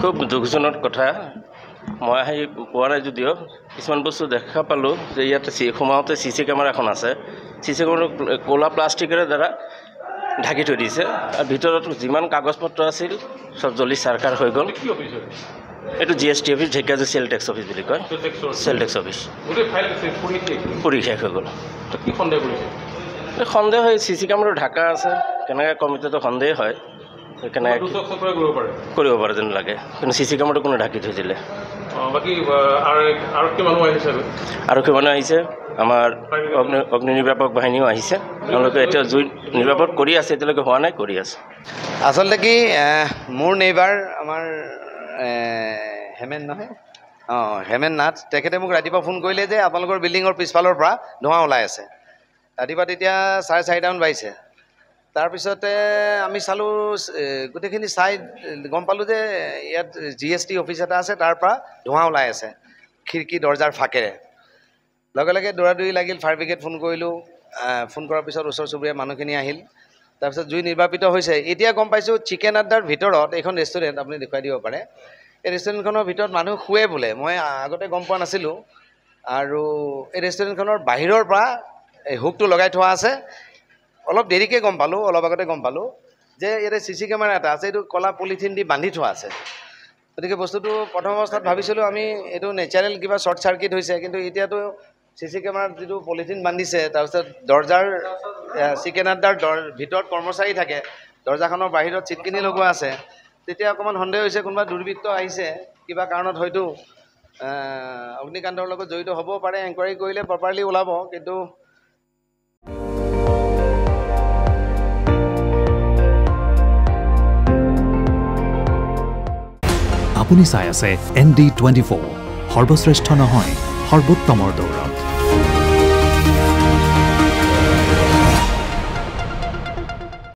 খুব দুখজনক কথা মই আহি পোৱা নাই যদিও কিছুমান বস্তু দেখা পালোঁ যে ইয়াতে সোমাওঁতে CC কেমেৰা এখন আছে CC কেমেৰা ক'লা প্লাষ্টিকেৰে দ্বাৰা ঢাকি থৈ দিছে আৰু ভিতৰত যিমান কাগজ পত্ৰ আছিল সব জ্বলি চাৰকাৰ হৈ গ'ল এইটো GST office Dhekiajuli sale tax office বুলি কয় চেল টেক্স অফিচ পুৰি শেষ হৈ গ'ল সন্দেহ হয় CC কেমেৰা ঢাকা আছে কেনেকৈ কমিটিটো সন্দেহ হয় সেইকাৰণে কৰিব পাৰে যেন লাগে কিন্তু CC কেমেৰাটো কোনো ঢাকি থৈ দিলে আৰক্ষী মানুহ আহিছে আমাৰ অগ্নি নিৰ্বাপক বাহিনীও আহিছে তেওঁলোকে এতিয়া জুই নিৰ্বাপক কৰি আছে এতিয়ালৈকে হোৱা নাই কৰি আছে আচলতে কি মোৰ নেইবাৰ আমাৰ হেমেন নহয় হেমেন নাথ তেখেতে মোক ৰাতিপুৱা ফোন কৰিলে যে আপোনালোকৰ বিল্ডিঙৰ পিছফালৰ পৰা ধোঁৱা ওলাই আছে ৰাতিপুৱা তেতিয়া 4:30 মান বাজিছে তাৰপিছতে আমি চালোঁ গোটেইখিনি চাই গম পালোঁ যে ইয়াত GST অফিচ এটা আছে তাৰ পৰা ধোঁৱা ওলাই আছে খিৰিকী দৰ্জাৰ ফাকেৰে লগে লগে দৌৰাদৌৰি লাগিল ফায়াৰ ব্ৰিগেড ফোন কৰিলোঁ ফোন কৰাৰ পিছত ওচৰ চুবুৰীয়া মানুহখিনি আহিল তাৰপিছত জুই নিৰ্বাপিত হৈছে এতিয়া গম পাইছোঁ চিকেন আড্ডাৰ ভিতৰত এইখন ৰেষ্টুৰেণ্ট আপুনি দেখুৱাই দিব পাৰে এই ৰেষ্টুৰেণ্টখনৰ ভিতৰত মানুহ শুৱে বোলে মই আগতে গম পোৱা নাছিলোঁ আৰু এই ৰেষ্টুৰেণ্টখনৰ বাহিৰৰ পৰা এই হুকটো লগাই থোৱা আছে অলপ দেৰিকৈ গম পালোঁ অলপ আগতে গম পালোঁ যে ইয়াতে CC কেমেৰা এটা আছে এইটো কলা পলিথিন দি বান্ধি থোৱা আছে গতিকে বস্তুটো প্ৰথম অৱস্থাত ভাবিছিলোঁ আমি এইটো নেচাৰেল কিবা শ্বৰ্ট চাৰ্কিট হৈছে কিন্তু এতিয়াতো CC কেমেৰাত যিটো পলিথিন বান্ধিছে তাৰপিছত দৰ্জাৰ চিকেন আড্ডাৰ ভিতৰত কৰ্মচাৰী থাকে দৰ্জাখনৰ বাহিৰত চিটকিনি লগোৱা আছে তেতিয়া অকণমান সন্দেহ হৈছে কোনোবা দুৰ্বৃত্ত আহিছে কিবা কাৰণত হয়তো অগ্নিকাণ্ডৰ লগত জড়িত হ'ব পাৰে এনকুৱাৰী কৰিলে প্ৰপাৰলি ওলাব কিন্তু আপুনি চাই আছে ND24 সৰ্বশ্ৰেষ্ঠ নহয় সৰ্বোত্তমৰ দৌৰ